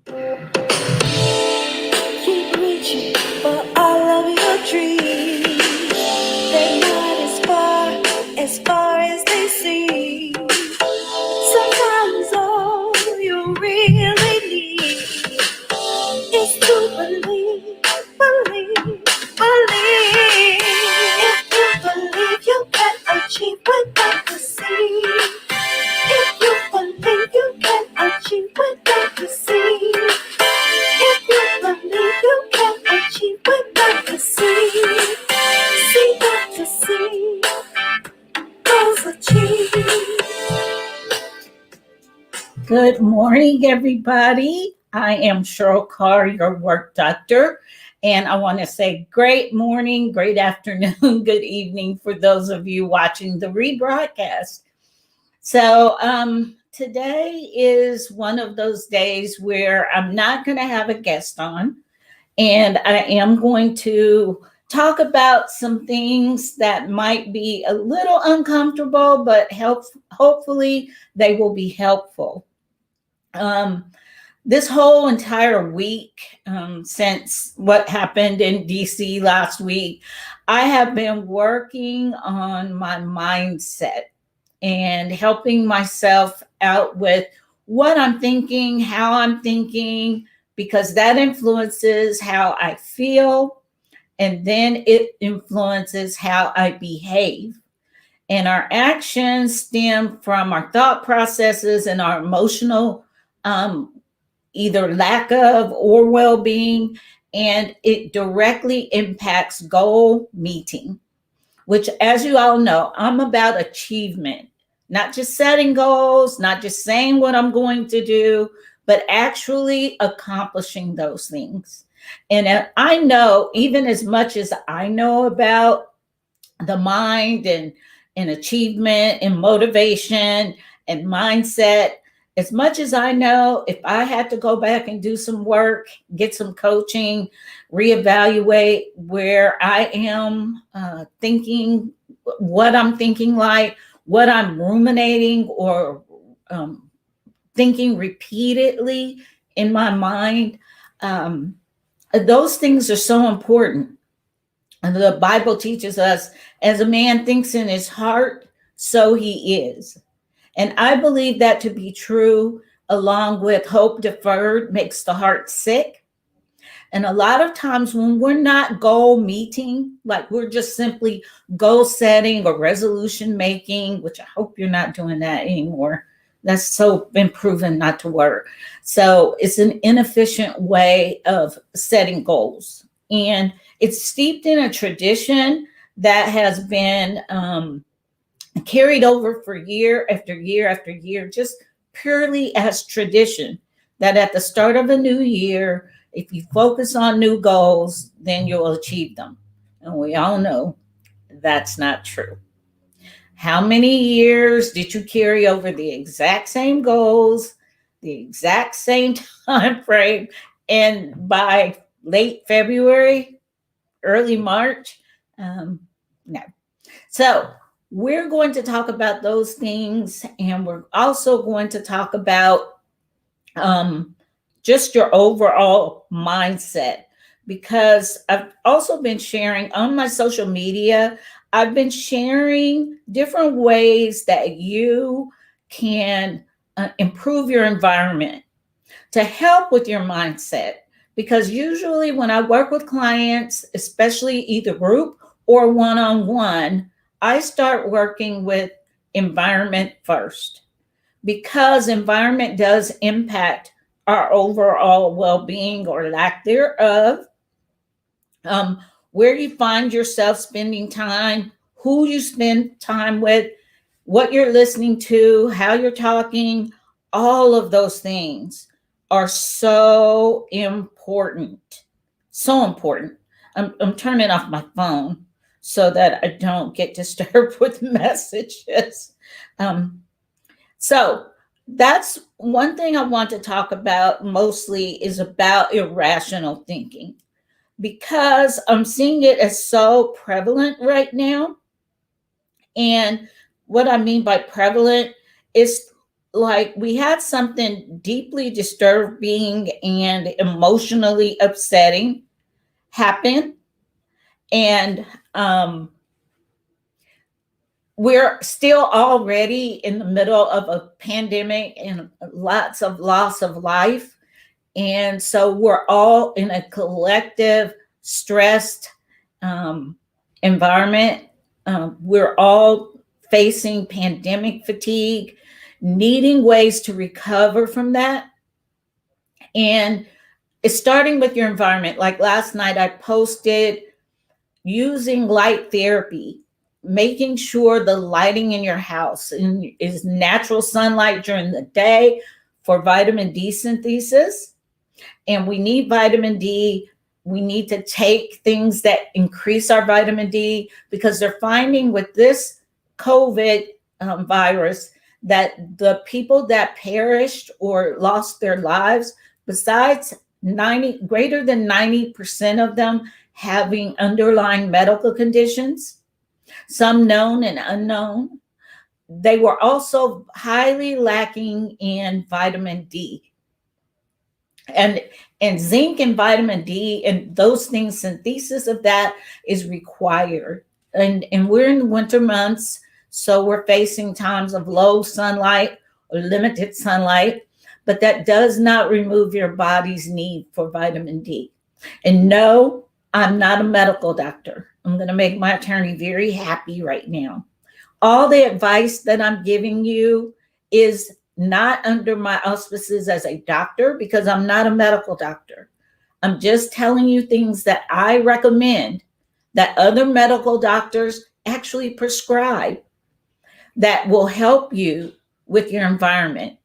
Keep reaching for all of your dreams. They're not as far as they seem. Sometimes all you really need is to believe. If you believe you can achieve without the seed. If you believe you can achieve without the seed. If you believe you can achieve without the seed. See that the seed goes achieve. Good morning, everybody. I am Cheryl Carr, your work doctor. And I want to say great morning, great afternoon, good evening for those of you watching the rebroadcast. So, today is one of those days where I'm not going to have a guest on, and I am going to talk about some things that might be a little uncomfortable, but hopefully they will be helpful. Um, this whole entire week, since what happened in DC last week, I have been working on my mindset and helping myself out with what I'm thinking, how I'm thinking, because that influences how I feel, and then it influences how I behave. And our actions stem from our thought processes and our emotional um, either lack of or well being, and it directly impacts goal meeting, which, as you all know, I'm about achievement, not just setting goals, not just saying what I'm going to do, but actually accomplishing those things. And I know, even as much as I know about the mind and achievement and motivation and mindset, as much as I know, if I had to go back and do some work, get some coaching, reevaluate where I am thinking, what I'm thinking, like what I'm ruminating or thinking repeatedly in my mind, um, those things are so important. And the Bible teaches us, as a man thinks in his heart, so he is. And I believe that to be true, along with hope deferred makes the heart sick. And a lot of times when we're not goal meeting, like we're just simply goal setting or resolution making, which I hope you're not doing that anymore. That's so been proven not to work. So it's an inefficient way of setting goals. And it's steeped in a tradition that has been carried over for year after year after year, just purely as tradition. That at the start of a new year, if you focus on new goals, then you'll achieve them. And we all know that's not true. How many years did you carry over the exact same goals, the exact same time frame, and by late February, early March? No. So we're going to talk about those things, and we're also going to talk about just your overall mindset, because I've also been sharing on my social media. I've been sharing different ways that you can improve your environment to help with your mindset. Because usually, when I work with clients, especially either group or one on one, I start working with environment first, because environment does impact our overall well being or lack thereof. Um, where you find yourself spending time, who you spend time with, what you're listening to, how you're talking, all of those things are so important. So important. I'm turning off my phone so that I don't get disturbed with messages. Um, so that's one thing I want to talk about mostly, is about irrational thinking, because I'm seeing it as so prevalent right now. And what I mean by prevalent is like we had something deeply disturbing and emotionally upsetting happen. And we're still already in the middle of a pandemic and lots of loss of life. And so we're all in a collective stressed um, environment. We're all facing pandemic fatigue, needing ways to recover from that. And it's starting with your environment. Like last night, I posted using light therapy, making sure the lighting in your house is natural sunlight during the day for vitamin D synthesis. And we need vitamin D. We need to take things that increase our vitamin D because they're finding with this COVID virus that the people that perished or lost their lives, besides 90, greater than 90% of them having underlying medical conditions, some known and unknown, they were also highly lacking in vitamin D. and and zinc and vitamin D and those things, synthesis of that is required. And we're in the winter months, so we're facing times of low sunlight or limited sunlight, but that does not remove your body's need for vitamin D. And no, I'm not a medical doctor. I'm going to make my attorney very happy right now. All the advice that I'm giving you is not under my auspices as a doctor because I'm not a medical doctor. I'm just telling you things that I recommend that other medical doctors actually prescribe that will help you with your environment.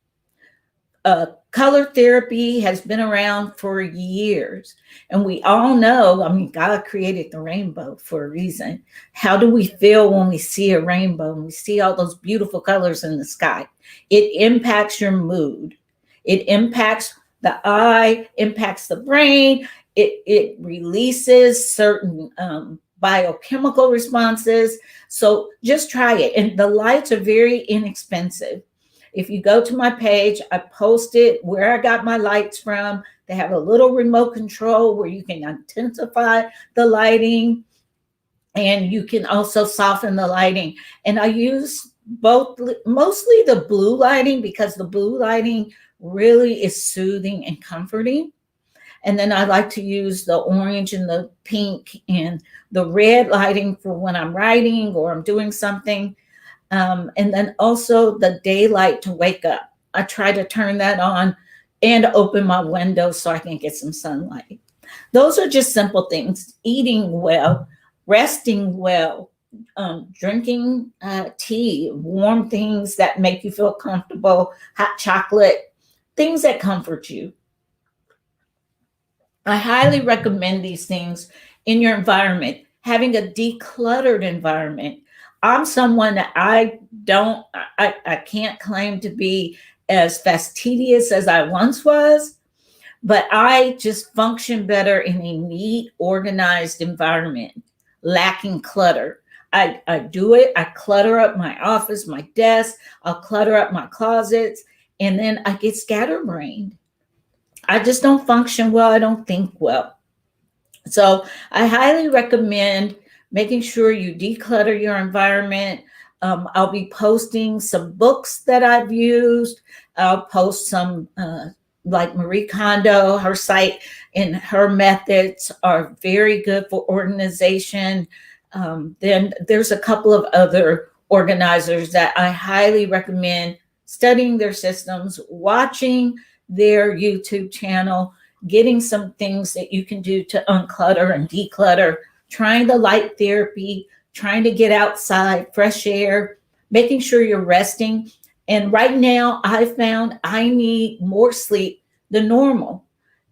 Color therapy has been around for years. And we all know, I mean, God created the rainbow for a reason. How do we feel when we see a rainbow and we see all those beautiful colors in the sky? It impacts your mood. It impacts the eye, impacts the brain. It releases certain biochemical responses. So just try it. And the lights are very inexpensive. If you go to my page, I posted where I got my lights from. They have a little remote control where you can intensify the lighting and you can also soften the lighting. And I use both, mostly the blue lighting because the blue lighting really is soothing and comforting. And then I like to use the orange and the pink and the red lighting for when I'm writing or I'm doing something. And then also the daylight to wake up. I try to turn that on and open my window so I can get some sunlight. Those are just simple things. Eating well, resting well, drinking tea, warm things that make you feel comfortable, hot chocolate, things that comfort you. I highly recommend these things in your environment, having a decluttered environment. I'm someone that I can't claim to be as fastidious as I once was, but I just function better in a neat, organized environment, lacking clutter. I do it. I clutter up my office, my desk, I'll clutter up my closets, and then I get scatterbrained. I just don't function well. I don't think well. So I highly recommend making sure you declutter your environment. I'll be posting some books that I've used. I'll post some, like Marie Kondo, her site and her methods are very good for organization. Then there's a couple of other organizers that I highly recommend studying their systems, watching their YouTube channel, getting some things that you can do to unclutter and declutter, trying the light therapy, trying to get outside, fresh air, making sure you're resting. And right now, I found I need more sleep than normal.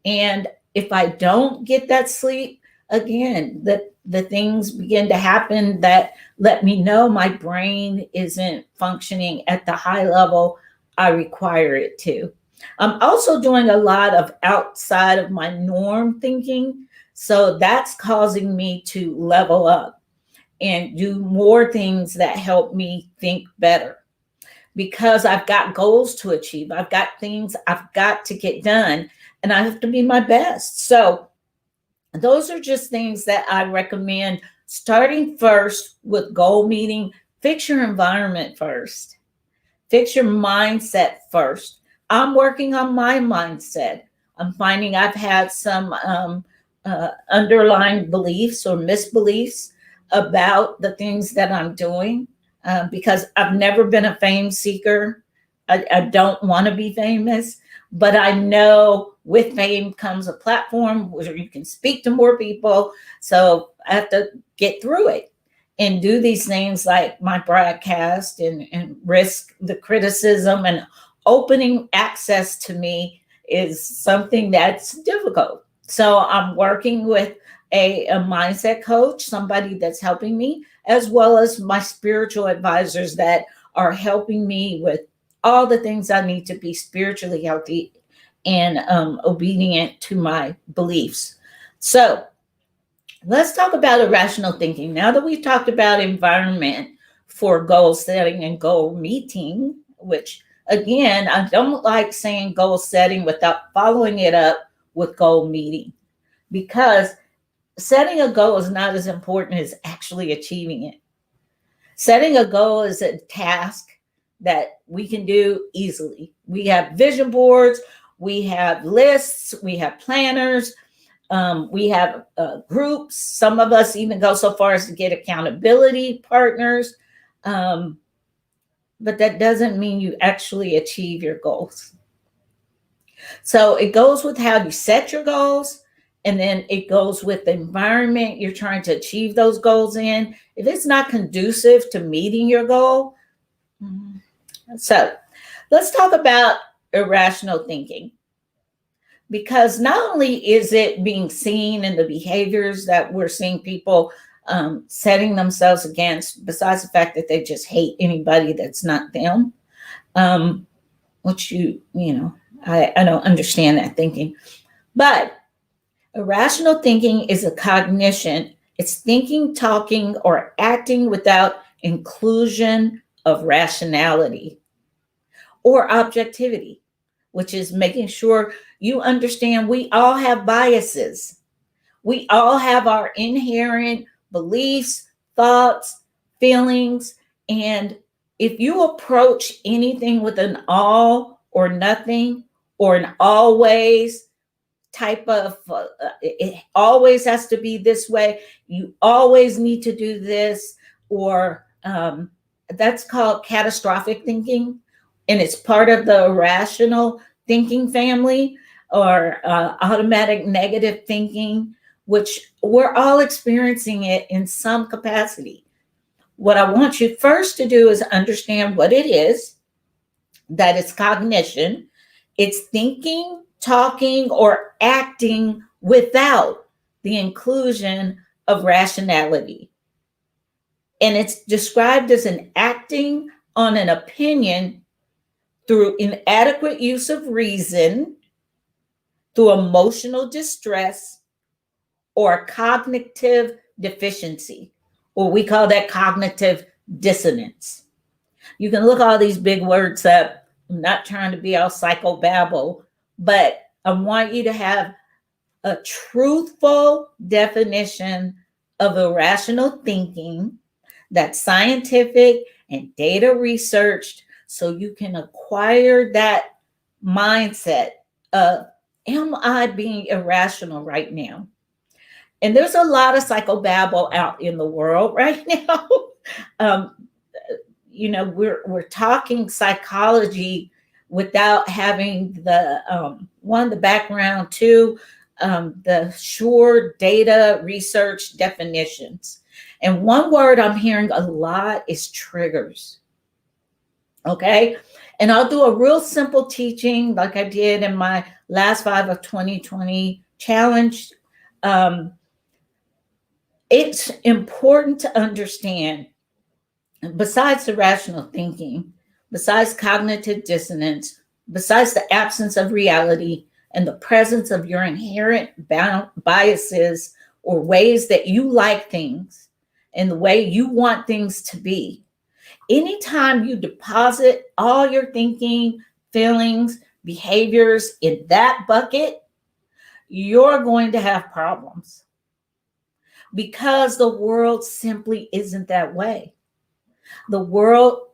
And if I don't get that sleep, again, the things begin to happen that let me know my brain isn't functioning at the high level I require it to. I'm also doing a lot of outside of my norm thinking. So that's causing me to level up and do more things that help me think better. because I've got goals to achieve. I've got things I've got to get done, and I have to be my best. So those are just things that I recommend starting first with goal meeting. Fix your environment first. Fix your mindset first. I'm working on my mindset. I'm finding I've had some underlying beliefs or misbeliefs about the things that I'm doing because I've never been a fame seeker. I don't want to be famous, but I know with fame comes a platform where you can speak to more people. So I have to get through it and do these things like my broadcast and risk the criticism, and opening access to me is something that's difficult. So I'm working with a mindset coach, somebody that's helping me, as well as my spiritual advisors that are helping me with all the things I need to be spiritually healthy and obedient to my beliefs. So let's talk about irrational thinking. Now that we've talked about environment for goal setting and goal meeting, which again, I don't like saying goal setting without following it up with goal meeting, because setting a goal is not as important as actually achieving it. Setting a goal is a task that we can do easily. We have vision boards, we have lists, we have planners, we have groups. Some of us even go so far as to get accountability partners. But that doesn't mean you actually achieve your goals. So it goes with how you set your goals, and then it goes with the environment you're trying to achieve those goals in. If it's not conducive to meeting your goal, so let's talk about irrational thinking. Because not only is it being seen in the behaviors that we're seeing people setting themselves against, besides the fact that they just hate anybody that's not them, which I don't understand that thinking. But irrational thinking is a cognition. It's thinking, talking, or acting without inclusion of rationality or objectivity, which is making sure you understand we all have biases. We all have our inherent beliefs, thoughts, feelings. And if you approach anything with an all or nothing or an always type of, it always has to be this way, you always need to do this, or that's called catastrophic thinking. And it's part of the irrational thinking family, or automatic negative thinking, which we're all experiencing it in some capacity. What I want you first to do is understand what it is, that it's cognition. It's thinking, talking, or acting without the inclusion of rationality. And it's described as an acting on an opinion through inadequate use of reason, through emotional distress, or cognitive deficiency, or we call that cognitive dissonance. You can look all these big words up. I'm not trying to be all psychobabble, but I want you to have a truthful definition of irrational thinking that's scientific and data researched, so you can acquire that mindset of, am I being irrational right now? And there's a lot of psychobabble out in the world right now. We're talking psychology without having the background, two, the sure data research definitions. And one word I'm hearing a lot is triggers. Okay. And I'll do a real simple teaching like I did in my last 5 of 2020 challenge. It's important to understand, besides irrational thinking, besides cognitive dissonance, besides the absence of reality and the presence of your inherent biases or ways that you like things and the way you want things to be, anytime you deposit all your thinking, feelings, behaviors in that bucket, you're going to have problems because the world simply isn't that way. The world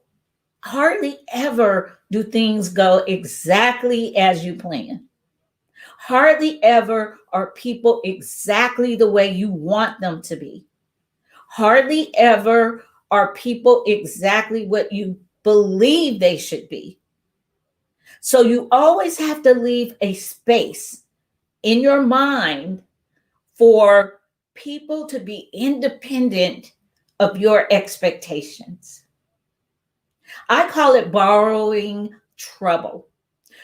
hardly ever do things go exactly as you plan. Hardly ever are people exactly the way you want them to be. Hardly ever are people exactly what you believe they should be. So you always have to leave a space in your mind for people to be independent of your expectations. I call it borrowing trouble.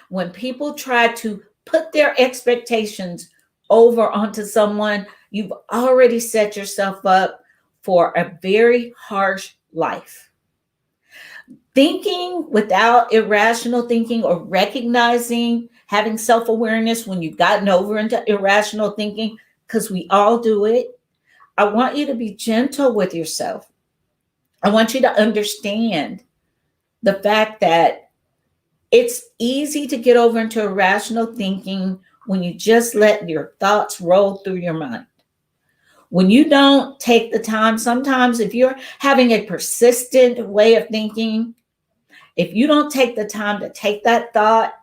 When people try to put their expectations over onto someone, you've already set yourself up for a very harsh life. Thinking without irrational thinking or recognizing, having self awareness when you've gotten over into irrational thinking, because we all do it. I want you to be gentle with yourself. I want you to understand the fact that it's easy to get over into irrational thinking when you just let your thoughts roll through your mind. When you don't take the time, sometimes if you're having a persistent way of thinking, if you don't take the time to take that thought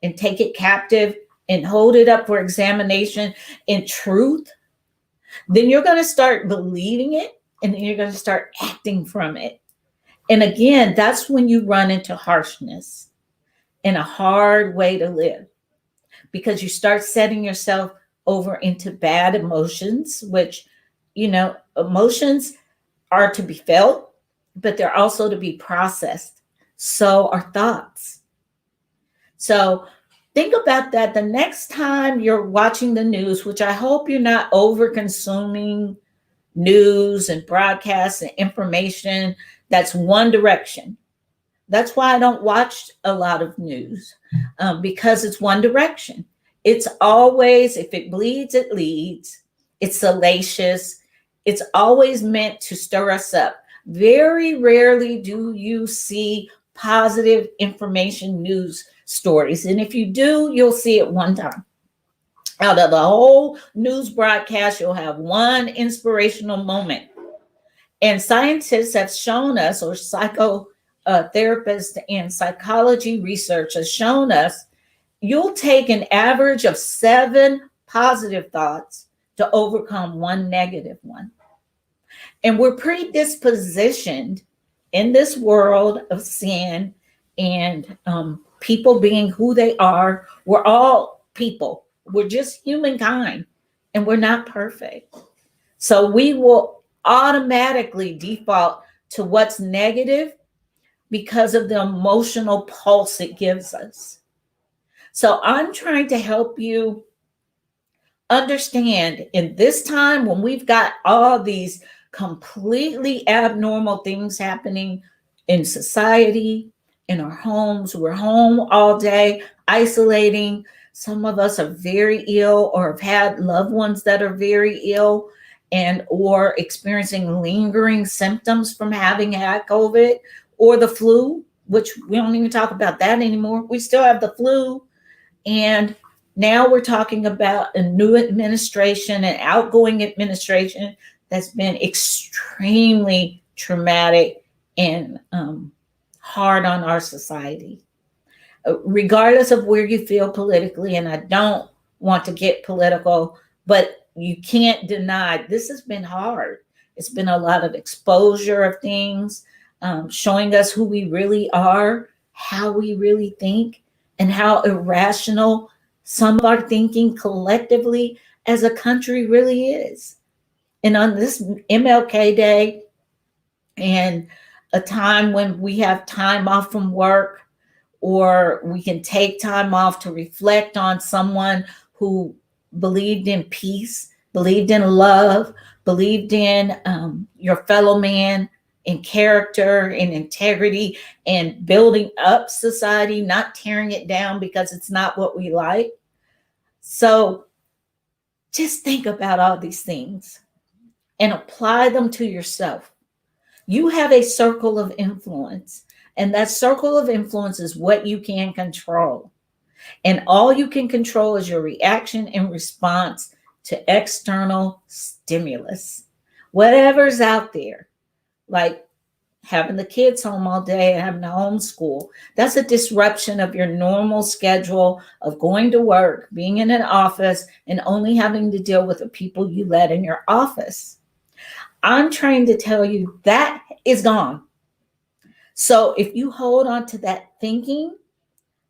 and take it captive and hold it up for examination in truth, then you're going to start believing it and then you're going to start acting from it. And again, that's when you run into harshness and a hard way to live because you start setting yourself over into bad emotions, which, emotions are to be felt, but they're also to be processed. So are thoughts. So think about that the next time you're watching the news, which I hope you're not over consuming news and broadcasts and information that's one direction. That's why I don't watch a lot of news because it's one direction. It's always, if it bleeds, it leads. It's salacious. It's always meant to stir us up. Very rarely do you see positive information news stories. And if you do, you'll see it one time. Out of the whole news broadcast, you'll have one inspirational moment. And scientists have shown us, or psychotherapists and psychology research has shown us, you'll take an average of 7 positive thoughts to overcome one negative one. And we're predispositioned in this world of sin and people being who they are. We're all people. We're just humankind and we're not perfect. So we will automatically default to what's negative because of the emotional pulse it gives us. So I'm trying to help you understand in this time when we've got all these completely abnormal things happening in society, in our homes. We're home all day, isolating. Some of us are very ill or have had loved ones that are very ill and or experiencing lingering symptoms from having had COVID or the flu, which we don't even talk about that anymore. We still have the flu. And now we're talking about a new administration, an outgoing administration that's been extremely traumatic and hard on our society. Regardless of where you feel politically, and I don't want to get political, but you can't deny this has been hard. It's been a lot of exposure of things, showing us who we really are, how we really think, and how irrational some of our thinking collectively as a country really is. And on this MLK Day and a time when we have time off from work, or we can take time off to reflect on someone who believed in peace, believed in love, believed in your fellow man, in character, in integrity, and building up society, not tearing it down because it's not what we like. So just think about all these things and apply them to yourself. You have a circle of influence, and that circle of influence is what you can control. And all you can control is your reaction and response to external stimulus, whatever's out there. Like having the kids home all day and having to homeschool. That's a disruption of your normal schedule of going to work, being in an office, and only having to deal with the people you let in your office. I'm trying to tell you that is gone. So if you hold on to that thinking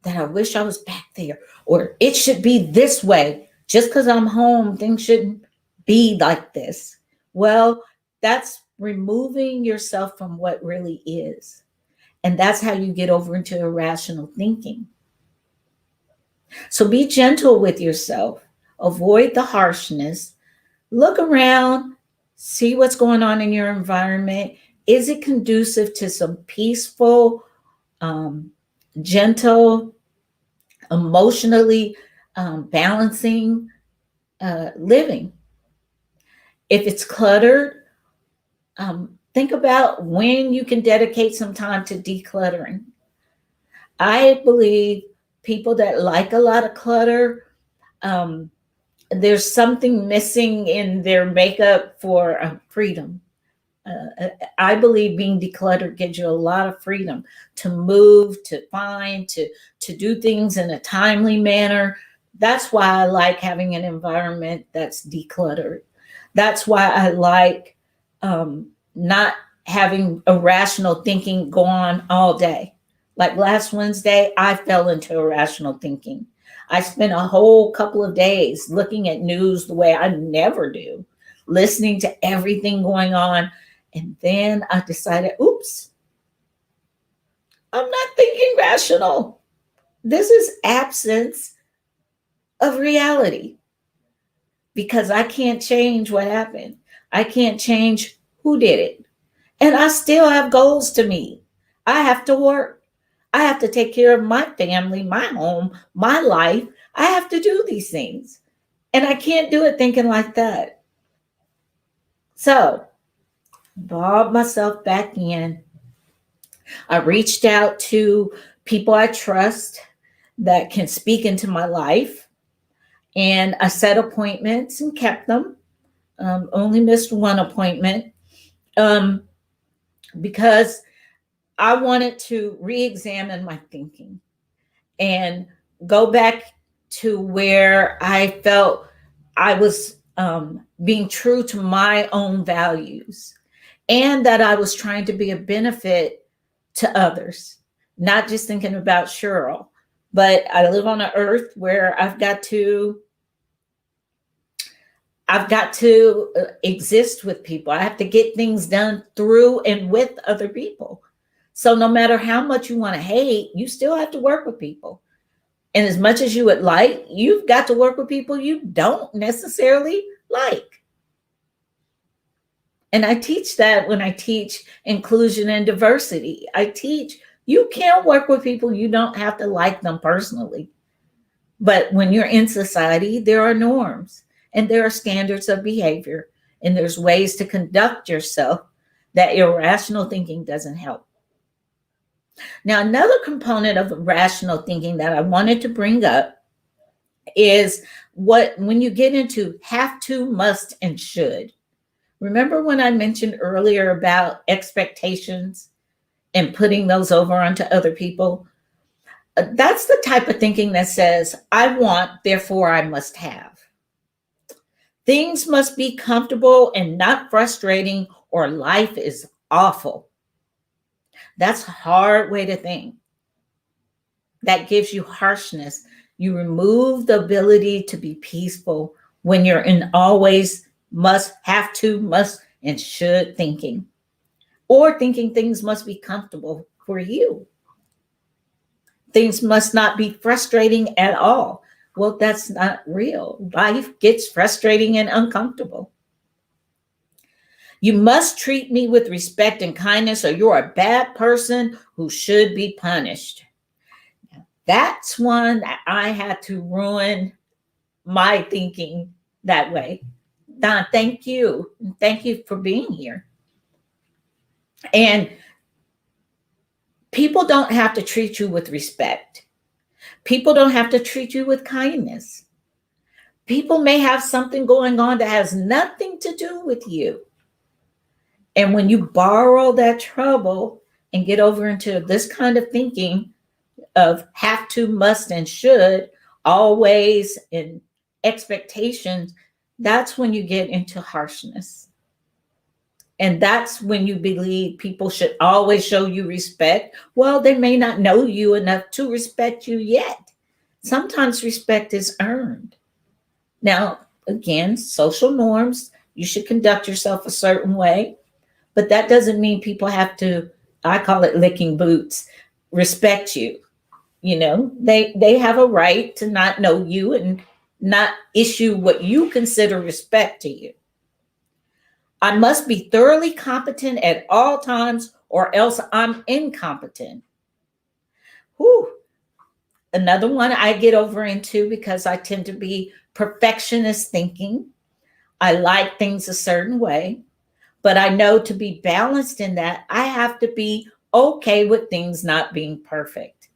that I wish I was back there, or it should be this way, just because I'm home, things shouldn't be like this. Well, that's removing yourself from what really is. And that's how you get over into irrational thinking. So be gentle with yourself, avoid the harshness, look around, see what's going on in your environment. Is it conducive to some peaceful, gentle, emotionally balancing living? If it's cluttered, think about when you can dedicate some time to decluttering. I believe people that like a lot of clutter, there's something missing in their makeup for freedom. I believe being decluttered gives you a lot of freedom to move, to find, to do things in a timely manner. That's why I like having an environment that's decluttered. That's why I like not having irrational thinking go on all day. Like last Wednesday, I fell into irrational thinking. I spent a whole couple of days looking at news the way I never do, listening to everything going on. And then I decided, oops, I'm not thinking rational. This is absence of reality because I can't change what happened. I can't change who did it. And I still have goals to meet. I have to work. I have to take care of my family, my home, my life. I have to do these things. And I can't do it thinking like that. So, bob myself back in. I reached out to people I trust that can speak into my life. And I set appointments and kept them. Only missed one appointment because I wanted to re examine my thinking and go back to where I felt I was being true to my own values and that I was trying to be a benefit to others, not just thinking about Cheryl. But I live on an earth where I've got to exist with people. I have to get things done through and with other people. So no matter how much you want to hate, you still have to work with people. And as much as you would like, you've got to work with people you don't necessarily like. And I teach that when I teach inclusion and diversity. I teach you can work with people, you don't have to like them personally. But when you're in society, there are norms and there are standards of behavior, and there's ways to conduct yourself that irrational thinking doesn't help. Now, another component of rational thinking that I wanted to bring up is when you get into have to, must, and should. Remember when I mentioned earlier about expectations and putting those over onto other people? That's the type of thinking that says, I want, therefore I must have. Things must be comfortable and not frustrating, or life is awful. That's a hard way to think. That gives you harshness. You remove the ability to be peaceful when you're in always must, have to, must, and should thinking, or thinking things must be comfortable for you. Things must not be frustrating at all. Well, that's not real. Life gets frustrating and uncomfortable. You must treat me with respect and kindness, or you're a bad person who should be punished. That's one that I had to ruin my thinking that way. Don, thank you. Thank you for being here. And people don't have to treat you with respect. People don't have to treat you with kindness. People may have something going on that has nothing to do with you. And when you borrow that trouble and get over into this kind of thinking of have to, must, and should, always, and expectations, that's when you get into harshness. And that's when you believe people should always show you respect. Well, they may not know you enough to respect you yet. Sometimes respect is earned. Now, again, social norms, you should conduct yourself a certain way, but that doesn't mean people have to, I call it licking boots, respect you. You know, they have a right to not know you and not issue what you consider respect to you. I must be thoroughly competent at all times or else I'm incompetent. Whew. Another one I get over into because I tend to be perfectionist thinking. I like things a certain way, but I know to be balanced in that, I have to be okay with things not being perfect.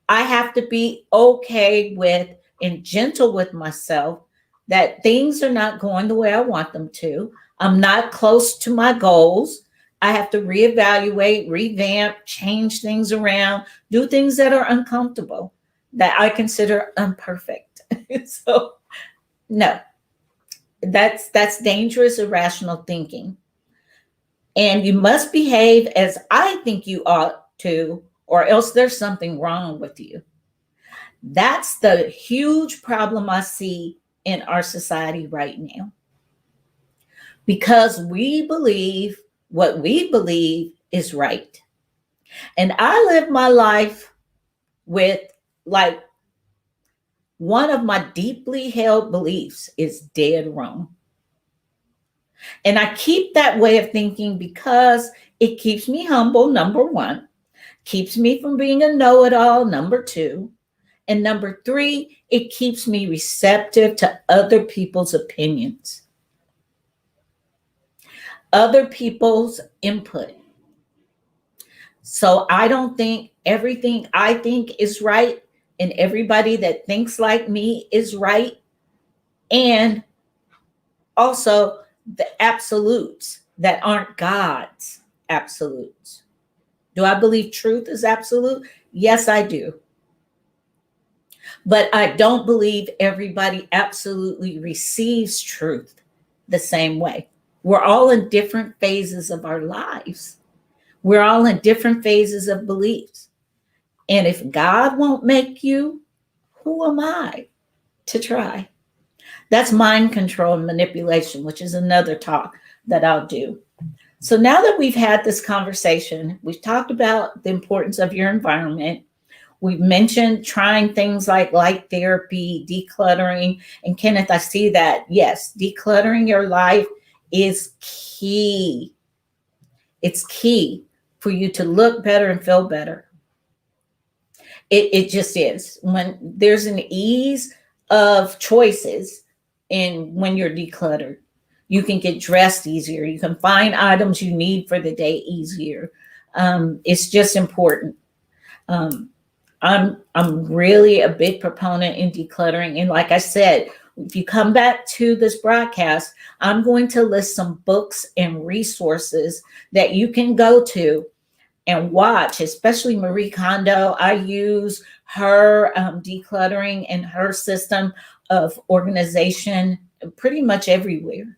I have to be okay with and gentle with myself that things are not going the way I want them to. I'm not close to my goals. I have to reevaluate, revamp, change things around, do things that are uncomfortable, that I consider imperfect. So, no, that's dangerous, irrational thinking. And you must behave as I think you ought to, or else there's something wrong with you. That's the huge problem I see in our society right now. Because we believe what we believe is right. And I live my life with, like, one of my deeply held beliefs is dead wrong. And I keep that way of thinking because it keeps me humble, number one, keeps me from being a know it all, number two. And number three, it keeps me receptive to other people's opinions, other people's input. So I don't think everything I think is right and everybody that thinks like me is right. And also the absolutes that aren't God's absolutes. Do I believe truth is absolute? Yes, I do. But I don't believe everybody absolutely receives truth the same way. We're all in different phases of our lives. We're all in different phases of beliefs. And if God won't make you, who am I to try? That's mind control and manipulation, which is another talk that I'll do. So now that we've had this conversation, we've talked about the importance of your environment. We've mentioned trying things like light therapy, decluttering. And Kenneth, I see that. Yes, decluttering your life is key. It's key for you to look better and feel better. It just is. When there's an ease of choices in when you're decluttered, you can get dressed easier. You can find items you need for the day easier. It's just important. I'm really a big proponent in decluttering. And like I said, if you come back to this broadcast, I'm going to list some books and resources that you can go to and watch, especially Marie Kondo. I use her decluttering and her system of organization pretty much everywhere.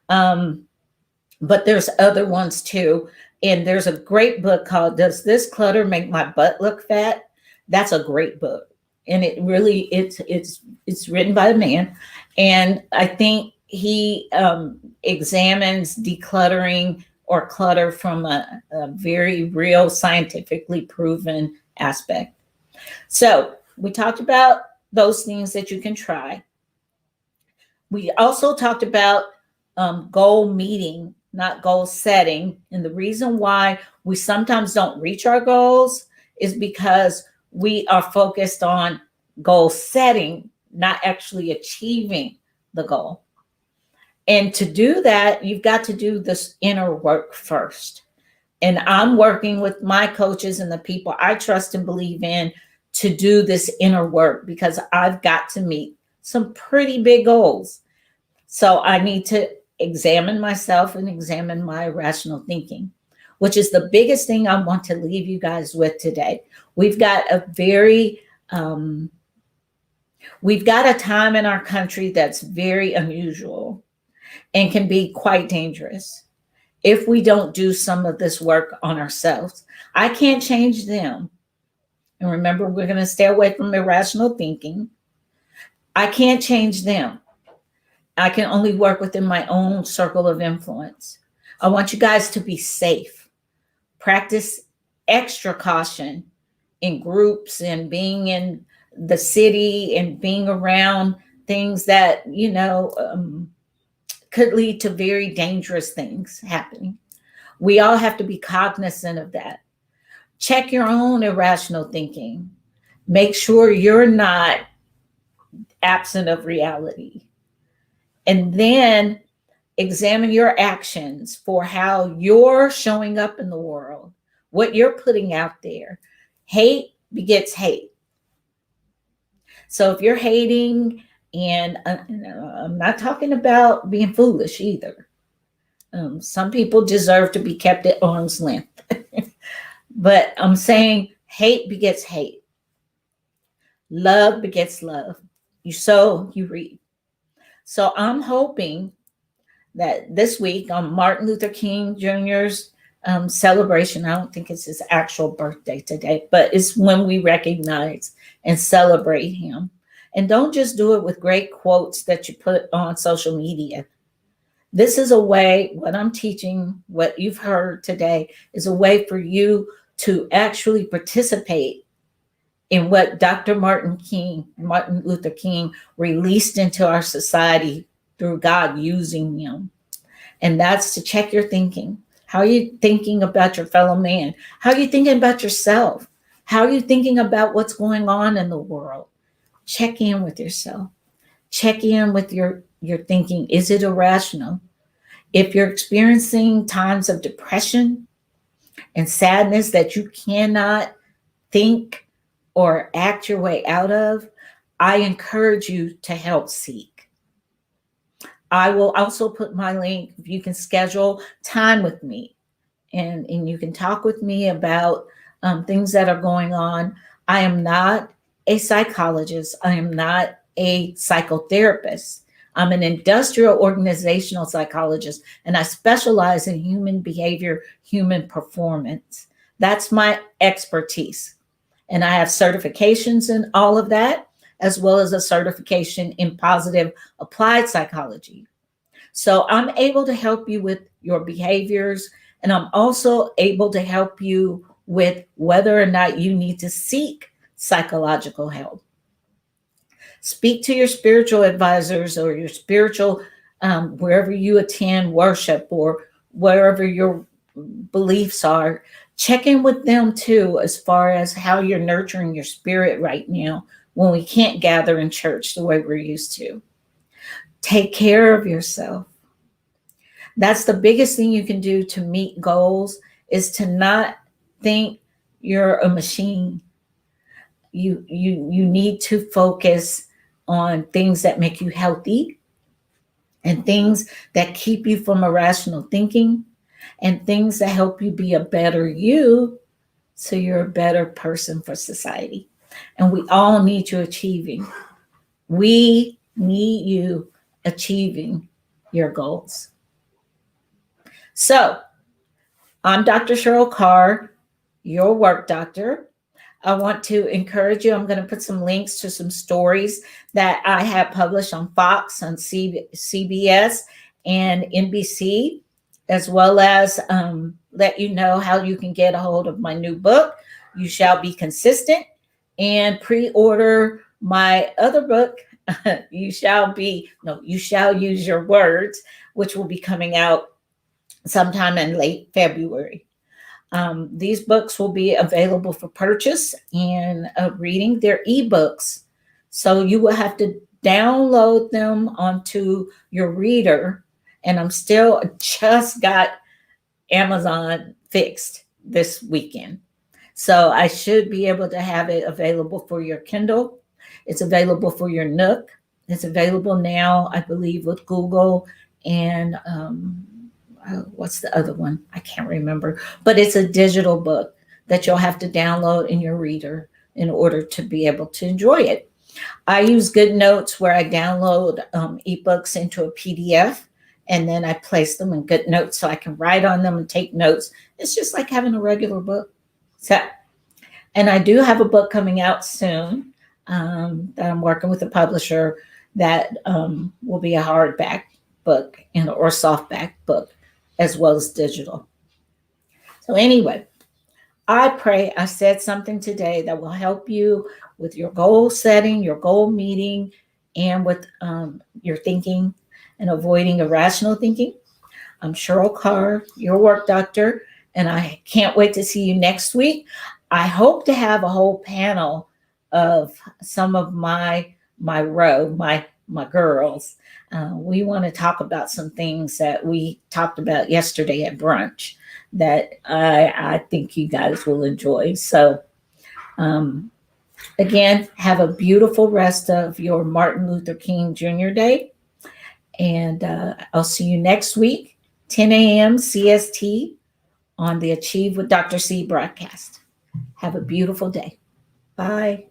But there's other ones too. And there's a great book called Does This Clutter Make My Butt Look Fat? That's a great book. And it really, it's written by a man. And I think he examines decluttering or clutter from a very real, scientifically proven aspect. So we talked about those things that you can try. We also talked about goal meeting, not goal setting. And the reason why we sometimes don't reach our goals is because we are focused on goal setting, not actually achieving the goal. And to do that, you've got to do this inner work first. And I'm working with my coaches and the people I trust and believe in to do this inner work because I've got to meet some pretty big goals. So I need to examine myself and examine my irrational thinking, which is the biggest thing I want to leave you guys with today. We've got a very, we've got a time in our country that's very unusual and can be quite dangerous if we don't do some of this work on ourselves. I can't change them. And remember, we're going to stay away from irrational thinking. I can't change them. I can only work within my own circle of influence. I want you guys to be safe. Practice extra caution in groups and being in the city and being around things that, could lead to very dangerous things happening. We all have to be cognizant of that. Check your own irrational thinking. Make sure you're not absent of reality. And then examine your actions for how you're showing up in the world, what you're putting out there. Hate begets hate. So if you're hating, and I'm not talking about being foolish either. Some people deserve to be kept at arm's length. But I'm saying hate begets hate. Love begets love. You sow, you reap. So I'm hoping that this week on Martin Luther King Jr.'s celebration, I don't think it's his actual birthday today, but it's when we recognize and celebrate him. And don't just do it with great quotes that you put on social media. This is a way, what I'm teaching, what you've heard today, is a way for you to actually participate in what Martin Luther King released into our society through God using him. And that's to check your thinking. How are you thinking about your fellow man? How are you thinking about yourself? How are you thinking about what's going on in the world? Check in with yourself. Check in with your thinking. Is it irrational? If you're experiencing times of depression and sadness that you cannot think or act your way out of, I encourage you to help seek. I will also put my link. You can schedule time with me and you can talk with me about things that are going on. I am not a psychologist. I am not a psychotherapist. I'm an industrial organizational psychologist, and I specialize in human behavior, human performance. That's my expertise. And I have certifications in all of that, as well as a certification in positive applied psychology. So I'm able to help you with your behaviors, and I'm also able to help you with whether or not you need to seek psychological help. Speak to your spiritual advisors or your spiritual, wherever you attend worship or wherever your beliefs are. Check in with them too, as far as how you're nurturing your spirit right now when we can't gather in church the way we're used to. Take care of yourself. That's the biggest thing you can do to meet goals, is to not think you're a machine. You need to focus on things that make you healthy and things that keep you from irrational thinking and things that help you be a better you, so you're a better person for society. And we all need you achieving. We need you achieving your goals. So I'm Dr. Cheryl Carr, your work doctor. I want to encourage you. I'm going to put some links to some stories that I have published on Fox, on CBS, and NBC, as well as let you know how you can get a hold of my new book, You Shall Be Consistent, and pre-order my other book, You Shall Use Your Words, which will be coming out sometime in late February. These books will be available for purchase and reading. They're ebooks, so you will have to download them onto your reader. And I'm still just got Amazon fixed this weekend. So I should be able to have it available for your Kindle. It's available for your Nook. It's available now, I believe, with Google and what's the other one? I can't remember. But it's a digital book that you'll have to download in your reader in order to be able to enjoy it. I use GoodNotes where I download ebooks into a PDF and then I place them in GoodNotes so I can write on them and take notes. It's just like having a regular book. So, and I do have a book coming out soon that I'm working with a publisher that will be a hardback book and or softback book as well as digital. So anyway, I pray I said something today that will help you with your goal setting, your goal meeting, and with your thinking and avoiding irrational thinking. I'm Cheryl Carr, your work doctor, and I can't wait to see you next week. I hope to have a whole panel of some of my girls. We want to talk about some things that we talked about yesterday at brunch that I think you guys will enjoy. So, again, have a beautiful rest of your Martin Luther King Jr. Day. And I'll see you next week, 10 a.m. CST on the Achieve with Dr. C broadcast. Have a beautiful day. Bye.